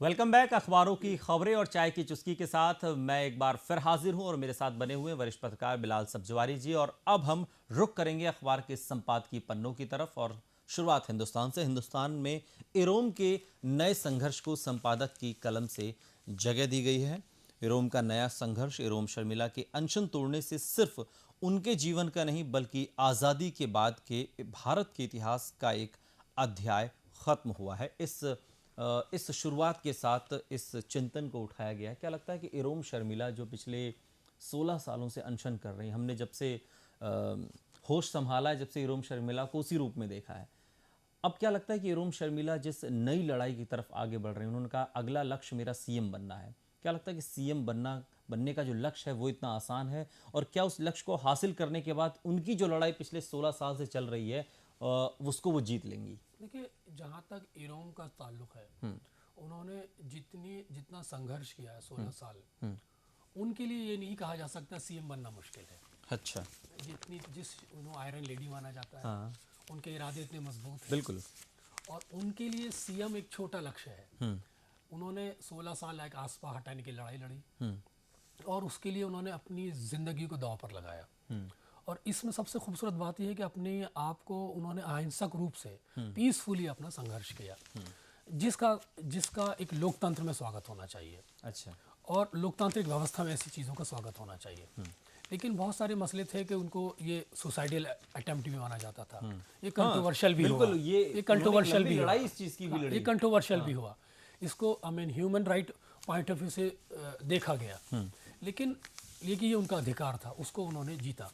Welcome back. अखबारों की खबरें और चाय की चुस्की के साथ मैं एक बार फिर हाजिर हूं और मेरे साथ बने हुए वरिष्ठ पत्रकार बिलाल सब्जवारी जी। और अब हम रुख करेंगे अखबार के संपादकीय पन्नों की तरफ और शुरुआत हिंदुस्तान से। हिंदुस्तान में इरोम के नए संघर्ष को संपादक की कलम से जगह दी गई है। इरोम का नया संघर्ष इरोम शर्मिला के अनशन तोड़ने से सिर्फ उनके जीवन का नहीं बल्कि आज़ादी के बाद के भारत के इतिहास का एक अध्याय खत्म हुआ है। इस शुरुआत के साथ इस चिंतन को उठाया गया है। क्या लगता है कि इरोम शर्मिला जो पिछले 16 सालों से अनशन कर रही हैं, हमने जब से होश संभाला है, जब से इरोम शर्मिला को उसी रूप में देखा है, अब क्या लगता है कि इरोम शर्मिला जिस नई लड़ाई की तरफ आगे बढ़ रहे हैं, उन्होंने कहा अगला लक्ष्य मेरा सीएम बनना है। क्या लगता है कि सीएम बनने का जो लक्ष्य है वो इतना आसान है? और क्या उस लक्ष्य को हासिल करने के बाद उनकी जो लड़ाई पिछले 16 साल से चल रही है उसको वो जीत लेंगी? देखिए, जहाँ तक इरोम का ताल्लुक है, उन्होंने जितना संघर्ष किया है 16 साल, उनके लिए ये नहीं कहा जा सकता सीएम बनना मुश्किल है। अच्छा। उन्होंने आयरन लेडी माना जाता है। हाँ। उनके इरादे इतने मजबूत हैं। बिल्कुल। और उनके लिए सीएम एक छोटा लक्ष्य है। उन्होंने 16 साल एक आसपा हटाने की लड़ाई लड़ी और उसके लिए उन्होंने अपनी ज़िंदगी को दांव पर लगाया। और इसमें सबसे खूबसूरत बात यह है कि अपने आप को उन्होंने अहिंसक रूप से पीसफुली अपना संघर्ष किया, जिसका एक लोकतंत्र में स्वागत होना चाहिए। अच्छा। और लोकतांत्रिक व्यवस्था में ऐसी चीज़ों का स्वागत होना चाहिए। लेकिन बहुत सारे मसले थे कि उनको ये सुसाइडल अटेम्प्ट भी माना जाता था। ये कंट्रोवर्शियल भी हुआ। ये कंट्रोवर्शियल भी लड़ाई इस चीज़ की भी लड़ी। ये कंट्रोवर्शियल भी हुआ। इसको human right point of view से देखा गया। लेकिन ये उनका अधिकार था, उसको उन्होंने जीता।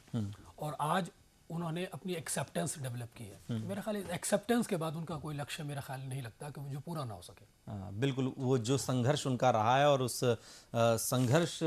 और आज उन्होंने अपनी एक्सेप्टेंस डेवलप की है। मेरा ख्याल एक्सेप्टेंस के बाद उनका कोई लक्ष्य मेरा ख्याल नहीं लगता कि जो पूरा ना हो सके। हाँ, बिल्कुल। वो जो संघर्ष उनका रहा है और उस संघर्ष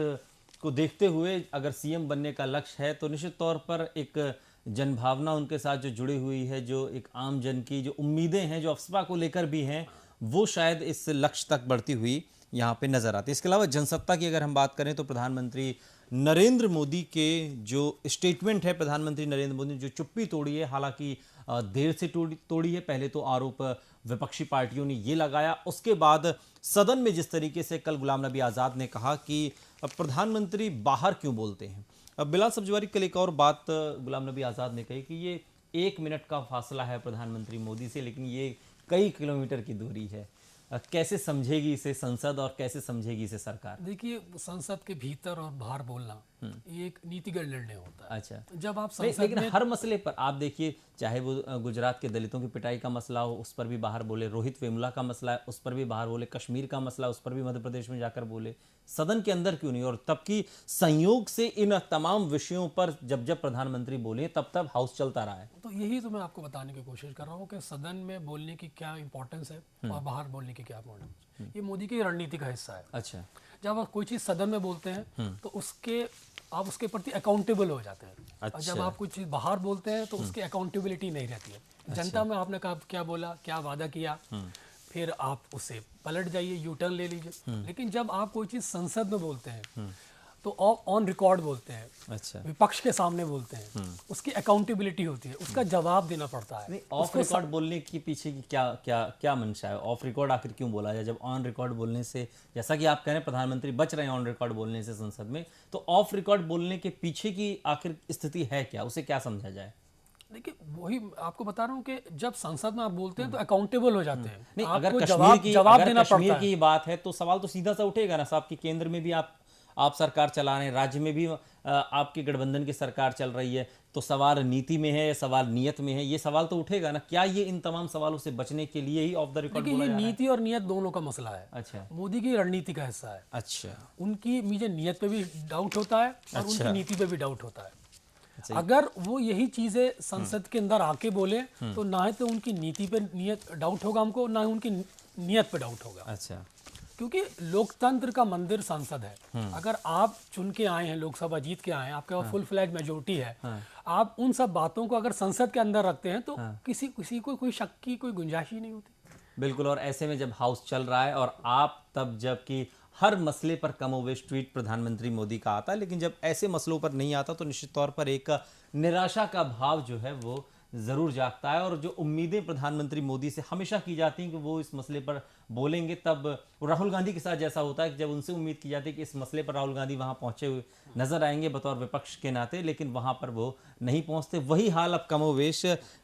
को देखते हुए अगर सीएम बनने का लक्ष्य है तो निश्चित तौर पर एक जनभावना उनके साथ जो जुड़ी हुई है, जो एक आम जन की जो उम्मीदें हैं, जो अफसपा को लेकर भी हैं, वो शायद इस लक्ष्य तक बढ़ती हुई यहाँ पे नजर आती है। इसके अलावा जनसत्ता की अगर हम बात करें तो प्रधानमंत्री नरेंद्र मोदी के जो स्टेटमेंट है, प्रधानमंत्री नरेंद्र मोदी ने जो चुप्पी तोड़ी है, हालांकि देर से तोड़ी है। पहले तो आरोप विपक्षी पार्टियों ने ये लगाया, उसके बाद सदन में जिस तरीके से कल गुलाम नबी आज़ाद ने कहा कि प्रधानमंत्री बाहर क्यों बोलते हैं। अब बिलाल सब्जवारी, कल एक और बात गुलाम नबी आज़ाद ने कही कि ये 1 मिनट का फासला है प्रधानमंत्री मोदी से, लेकिन ये कई किलोमीटर की दूरी है। कैसे समझेगी इसे संसद और कैसे समझेगी इसे सरकार? देखिए, संसद के भीतर और बाहर बोलना ये एक नीतिगत निर्णय होता है। अच्छा। जब आप लेकिन हर मसले पर आप देखिए, चाहे वो गुजरात के दलितों की पिटाई का मसला हो, उस पर भी बाहर बोले, रोहित वेमुला का मसला है, उस पर भी बाहर बोले, कश्मीर का मसला, उस पर भी मध्य प्रदेश में जाकर बोले, सदन के अंदर क्यों नहीं? और तब की संयोग से इन तमाम विषयों पर जब जब प्रधानमंत्री बोले तब हाउस चलता रहा है। तो यही तो मैं आपको बताने की कोशिश कर रहा हूँ कि सदन में बोलने की क्या इंपॉर्टेंस है और बाहर बोलने की क्या इंपॉर्टेंस। ये मोदी की रणनीति का हिस्सा है। अच्छा। जब आप कोई चीज़ सदन में बोलते हैं तो आप उसके प्रति अकाउंटेबल हो जाते हैं। अच्छा। और जब आप कुछ चीज़ बाहर बोलते हैं तो उसकी अकाउंटेबिलिटी नहीं रहती है। अच्छा। जनता में आपने क्या बोला, क्या वादा किया, फिर आप उससे पलट जाइए, यू टर्न ले लीजिए। लेकिन जब आप कोई चीज़ संसद में बोलते हैं तो ऑन रिकॉर्ड बोलते हैं। अच्छा। विपक्ष के सामने बोलते हैं, उसकी अकाउंटेबिलिटी होती है, उसका जवाब देना पड़ता है। ऑफ रिकॉर्ड बोलने के पीछे की क्या क्या क्या मंशा है? ऑफ रिकॉर्ड आखिर क्यों बोला जाए जब ऑन रिकॉर्ड बोलने से, जैसा कि आप कह रहे हैं प्रधानमंत्री बच रहे हैं ऑन रिकॉर्ड बोलने से संसद में, तो ऑफ रिकॉर्ड बोलने के पीछे की आखिर स्थिति है क्या? उसे क्या समझा जाए? देखिए, वही आपको बता रहा हूँ कि जब संसद में आप बोलते हैं तो अकाउंटेबल हो जाते हैं। नहीं, अगर कश्मीर की बात है तो सवाल तो सीधा सा उठेगा ना साहब कि केंद्र में भी आप सरकार चला रहे हैं, राज्य में भी आपकी गठबंधन की सरकार चल रही है, तो सवाल नीति में है या सवाल नियत में है? ये सवाल तो उठेगा ना। क्या ये इन तमाम सवालों से बचने के लिए ही ऑफ द रिकॉर्ड बोला जा रहा है? नीति और नियत दोनों का मसला है। अच्छा। मोदी की रणनीति का हिस्सा है। अच्छा। उनकी मुझे नियत पे भी डाउट होता है और अच्छा। उनकी नीति पे भी डाउट होता है। अच्छा। अगर वो यही चीजें संसद के अंदर आके बोले तो ना ही तो उनकी नीति पे डाउट होगा हमको, ना ही उनकी नियत पे डाउट होगा। अच्छा। क्योंकि लोकतंत्र का मंदिर संसद है। अगर आप चुन के आए हैं, लोकसभा जीत के आए हैं, आपके पास फुल फ्लैज मेजोरिटी है, आप उन सब बातों को अगर संसद के अंदर रखते हैं तो किसी को कोई शक की कोई गुंजाइश ही नहीं होती। बिल्कुल। और ऐसे में जब हाउस चल रहा है और आप तब जबकि हर मसले पर कमोवेश ट्वीट प्रधानमंत्री मोदी का आता है, लेकिन जब ऐसे मसलों पर नहीं आता तो निश्चित तौर पर एक निराशा का भाव जो है वो ज़रूर जागता है। और जो उम्मीदें प्रधानमंत्री मोदी से हमेशा की जाती हैं कि वो इस मसले पर बोलेंगे तब राहुल गांधी के साथ जैसा होता है कि जब उनसे उम्मीद की जाती है कि इस मसले पर राहुल गांधी वहां पहुंचे हुए नजर आएंगे बतौर विपक्ष के नाते, लेकिन वहां पर वो नहीं पहुंचते। वही हाल अब कमोवेश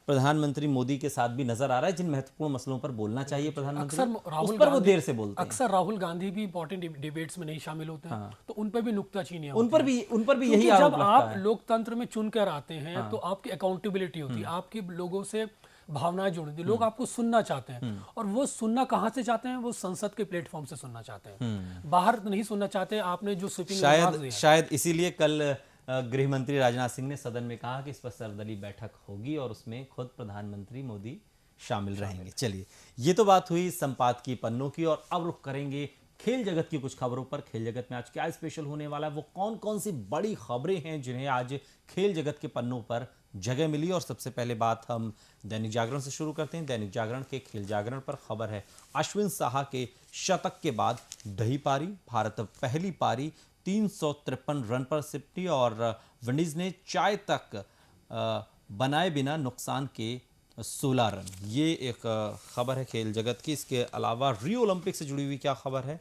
प्रधानमंत्री मोदी के साथ भी नजर आ रहा है। जिन महत्वपूर्ण मसलों पर बोलना चाहिए प्रधानमंत्री, उस पर वो देर से बोलते हैं। अक्सर राहुल गांधी भी इंपॉर्टेंट डिबेट्स में नहीं शामिल होते हैं, तो उन पर भी नुक्ताचीनियां उन पर भी यही क्योंकि आरोप जब लगता आप है। लोकतंत्र में चुनकर आते हैं तो आपकी अकाउंटेबिलिटी होती है, आपकी लोगों से भावनाएं जुड़ी, लोग आपको सुनना चाहते हैं। और वो सुनना कहाँ से चाहते हैं? वो संसद के प्लेटफॉर्म से सुनना चाहते हैं, बाहर नहीं सुनना चाहते। आपने जो स्वीपिंग शायद इसीलिए कल गृह मंत्री राजनाथ सिंह ने सदन में कहा कि इस पर सर्वदलीय बैठक होगी और उसमें खुद प्रधानमंत्री मोदी शामिल रहेंगे। चलिए, ये तो बात हुई संपादकीय पन्नों की, और अब रुख करेंगे खेल जगत की कुछ खबरों पर। खेल जगत में आज क्या स्पेशल होने वाला है, वो कौन कौन सी बड़ी खबरें हैं जिन्हें आज खेल जगत के पन्नों पर जगह मिली। और सबसे पहले बात हम दैनिक जागरण से शुरू करते हैं। दैनिक जागरण के खेल जागरण पर खबर है, अश्विन साहा के शतक के बाद दही पारी, भारत पहली पारी 353 रन पर सिमटी और विंडीज ने चाय तक बनाए बिना नुकसान के 16 रन। ये एक खबर है खेल जगत की। इसके अलावा रियो ओलंपिक से जुड़ी हुई क्या खबर है,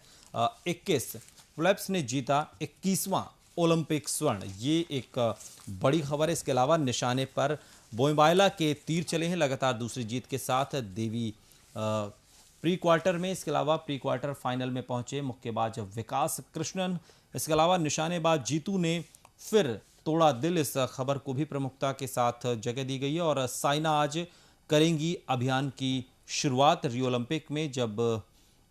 21 फ्लैप्स ने जीता 21वां ओलंपिक स्वर्ण, ये एक बड़ी खबर है। इसके अलावा निशाने पर बोईबायला के तीर चले हैं लगातार दूसरी जीत के साथ। देवी प्री क्वार्टर में, इसके अलावा प्री क्वार्टर फाइनल में पहुंचे मुक्केबाज विकास कृष्णन। इसके अलावा निशानेबाज जीतू ने फिर तोड़ा दिल, इस खबर को भी प्रमुखता के साथ जगह दी गई है। और साइना आज करेंगी अभियान की शुरुआत रियो ओलंपिक में। जब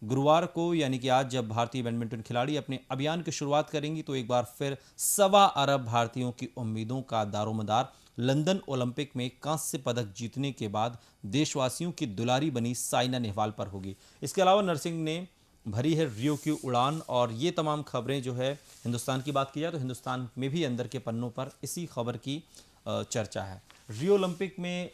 गुरुवार को यानी कि आज जब भारतीय बैडमिंटन खिलाड़ी अपने अभियान की शुरुआत करेंगी तो एक बार फिर 1.25 अरब भारतीयों की उम्मीदों का दारोमदार लंदन ओलंपिक में कांस्य पदक जीतने के बाद देशवासियों की दुलारी बनी साइना नेहवाल पर होगी। इसके अलावा नरसिंह ने भरी है रियो की उड़ान। और ये तमाम खबरें जो है, हिंदुस्तान की बात की जाए तो हिंदुस्तान में भी अंदर के पन्नों पर इसी खबर की चर्चा है। रियो ओलंपिक में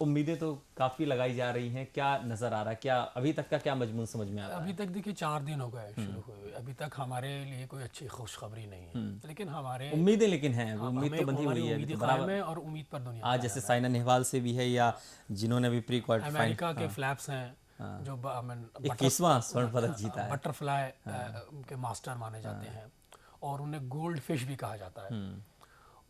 उम्मीदें तो काफी लगाई जा रही हैं, क्या नजर आ रहा है, क्या अभी तक का क्या मजमून समझ में आ रहा है? अभी तक देखिए 4 दिन हो गए शुरू हुए, अभी तक हमारे लिए कोई अच्छी खुशखबरी नहीं है, लेकिन हमारे उम्मीदें लेकिन हैं, उम्मीद तो बंधी हुई है उम्मीद कायम है और उम्मीद पर दुनिया आज जैसे साइना नेहवाल से भी है, या जिन्होंने अभी प्री क्वार्टर अमेरिका के फ्लैप्स हैं जो 21वां स्वर्ण पदक जीता है, बटरफ्लाई के मास्टर माने जाते हैं और उन्हें गोल्ड फिश भी कहा जाता है।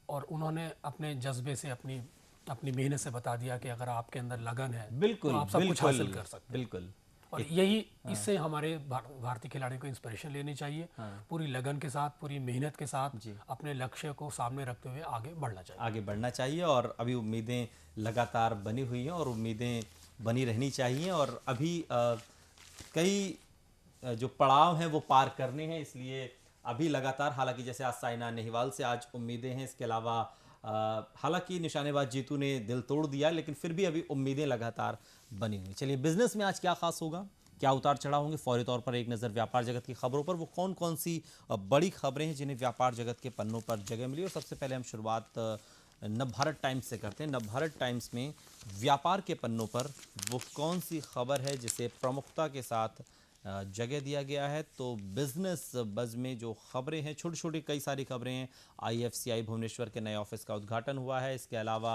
और उन्होंने अपने जज्बे से अपनी मेहनत से बता दिया कि अगर आपके अंदर लगन है बिल्कुल तो आप सब कुछ हासिल कर सकते हैं। बिल्कुल। और यही इससे हमारे भारतीय खिलाड़ियों को इंस्पिरेशन लेनी चाहिए। पूरी लगन के साथ, पूरी मेहनत के साथ अपने लक्ष्य को सामने रखते हुए आगे बढ़ना चाहिए। और अभी उम्मीदें लगातार बनी हुई हैं और उम्मीदें बनी रहनी चाहिए। और अभी कई जो पड़ाव हैं वो पार करने हैं, इसलिए अभी लगातार, हालांकि जैसे आज साइना नेहवाल से आज उम्मीदें हैं, इसके अलावा हालांकि निशानेबाज जीतू ने दिल तोड़ दिया, लेकिन फिर भी अभी उम्मीदें लगातार बनी हुई। चलिए, बिजनेस में आज क्या खास होगा, क्या उतार चढ़ाव होंगे, फौरी तौर पर एक नज़र व्यापार जगत की खबरों पर। वो कौन कौन सी बड़ी खबरें हैं जिन्हें व्यापार जगत के पन्नों पर जगह मिली। और सबसे पहले हम शुरुआत नवभारत टाइम्स से करते हैं। नवभारत टाइम्स में व्यापार के पन्नों पर वो कौन सी खबर है जिसे प्रमुखता के साथ जगह दिया गया है। तो बिजनेस बज में जो खबरें हैं, छोटी छोटी कई सारी खबरें हैं। IFCI भुवनेश्वर के नए ऑफिस का उद्घाटन हुआ है। इसके अलावा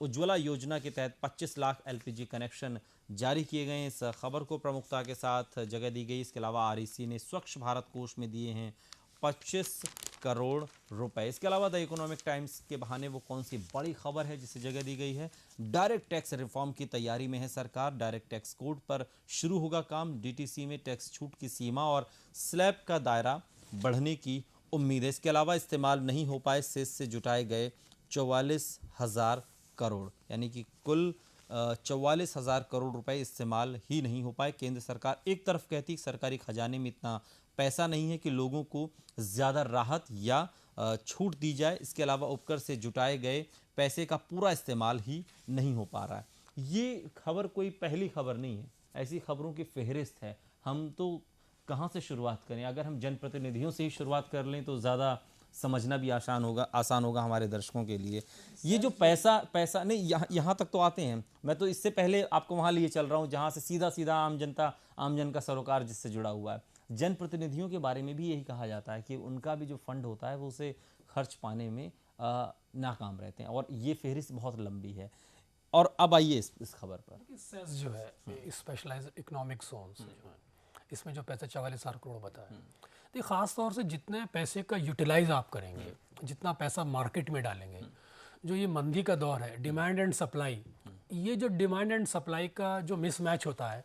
उज्ज्वला योजना के तहत 25 लाख LPG कनेक्शन जारी किए गए हैं, इस खबर को प्रमुखता के साथ जगह दी गई। इसके अलावा REC ने स्वच्छ भारत कोष में दिए हैं 25 करोड़ रुपए। इसके अलावा द इकोनॉमिक टाइम्स के बहाने वो कौन सी बड़ी खबर है जिसे जगह दी गई है। डायरेक्ट टैक्स रिफॉर्म की तैयारी में है सरकार, डायरेक्ट टैक्स कोड पर शुरू होगा काम। DTC में टैक्स छूट की सीमा और स्लैब का दायरा बढ़ने की उम्मीद है। इसके अलावा इस्तेमाल नहीं हो पाए सेस से जुटाए गए 44,000 करोड़, यानी कि कुल 44,000 करोड़ रुपए इस्तेमाल ही नहीं हो पाए। केंद्र सरकार एक तरफ कहती सरकारी खजाने में इतना पैसा नहीं है कि लोगों को ज़्यादा राहत या छूट दी जाए, इसके अलावा उपकर से जुटाए गए पैसे का पूरा इस्तेमाल ही नहीं हो पा रहा है। ये खबर कोई पहली खबर नहीं है, ऐसी खबरों की फहरिस्त है। हम तो कहाँ से शुरुआत करें, अगर हम जनप्रतिनिधियों से ही शुरुआत कर लें तो ज़्यादा समझना भी आसान होगा हमारे दर्शकों के लिए। ये जो पैसा नहीं, यहाँ तक तो आते हैं। मैं तो इससे पहले आपको वहाँ लिए चल रहा हूँ जहाँ से सीधा आम जन का सरोकार जिससे जुड़ा हुआ है। जनप्रतिनिधियों के बारे में भी यही कहा जाता है कि उनका भी जो फंड होता है वो उसे खर्च पाने में नाकाम रहते हैं, और ये फहरिस्त बहुत लंबी है। और अब आइए इस खबर पर। सेस जो है स्पेशलाइज्ड इकोनॉमिक जोन्स जो है, इसमें जो पैसा 44,000 करोड़ बताया, तो ख़ास तौर से जितने पैसे का यूटिलाइज आप करेंगे, जितना पैसा मार्केट में डालेंगे, जो ये मंदी का दौर है, डिमांड एंड सप्लाई, ये जो डिमांड एंड सप्लाई का जो मिसमैच होता है,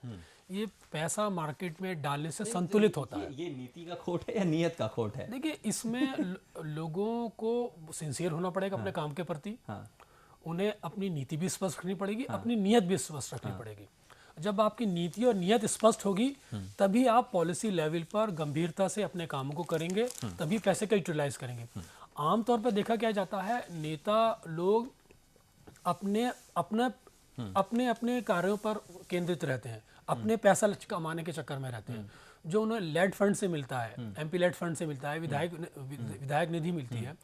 ये पैसा मार्केट में डालने से संतुलित होता है। ये नीति का खोट है या नियत का खोट है? देखिए, इसमें लोगों को सिंसियर होना पड़ेगा अपने काम के प्रति। उन्हें अपनी नीति भी स्पष्ट रखनी पड़ेगी, अपनी नीयत भी स्पष्ट रखनी पड़ेगी। जब आपकी नीति और नियत स्पष्ट होगी, तभी आप पॉलिसी लेवल पर गंभीरता से अपने कामों को करेंगे, तभी पैसे का यूटिलाइज करेंगे। आमतौर पर देखा क्या जाता है, नेता लोग अपने अपने कार्यों पर केंद्रित रहते हैं, अपने पैसा कमाने के चक्कर में रहते हैं। जो उन्हें लेड फंड से मिलता है, एमपी लेड फंड से मिलता है, विधायक निधि मिलती है,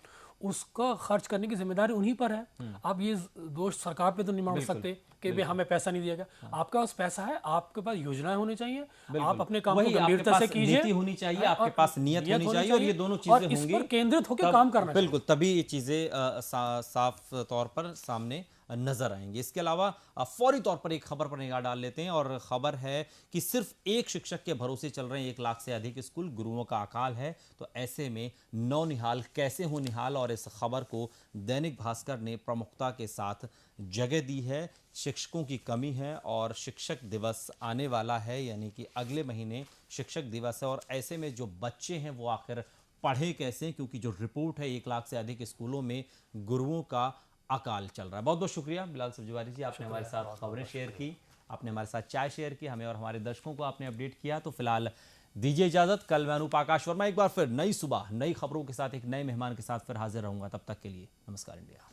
उसका खर्च करने की जिम्मेदारी उन्हीं पर है। आप ये दोष सरकार पे तो नहीं मार सकते कि भाई हमें पैसा नहीं दिया गया। आपके पास पैसा है, आपके पास योजनाएं होनी चाहिए, आप अपने काम को गंभीरता से कीजिए, नीति होनी चाहिए, आपके पास नियत होनी चाहिए, और ये दोनों चीजें होंगी, इस पर केंद्रित होकर काम करना। बिल्कुल, तभी ये चीजें साफ तौर पर सामने नजर आएंगी। इसके अलावा फौरी तौर पर एक खबर पर निगाह डाल लेते हैं, और खबर है कि सिर्फ एक शिक्षक के भरोसे चल रहे हैं 1 लाख से अधिक स्कूल, गुरुओं का अकाल है। तो ऐसे में नौनिहाल कैसे हो निहाल, और इस खबर को दैनिक भास्कर ने प्रमुखता के साथ जगह दी है। शिक्षकों की कमी है और शिक्षक दिवस आने वाला है, यानी कि अगले महीने शिक्षक दिवस है, और ऐसे में जो बच्चे हैं वो आखिर पढ़े कैसे, क्योंकि जो रिपोर्ट है 1 लाख से अधिक स्कूलों में गुरुओं का अकाल चल रहा है। बहुत बहुत शुक्रिया बिलाल सब्जवारी जी, आपने हमारे साथ खबरें शेयर की, आपने हमारे साथ चाय शेयर की, हमें और हमारे दर्शकों को आपने अपडेट किया। तो फिलहाल दीजिए इजाजत। कल मैं अनूप आकाश वर्मा एक बार फिर नई सुबह नई खबरों के साथ एक नए मेहमान के साथ फिर हाजिर रहूंगा। तब तक के लिए नमस्कार इंडिया।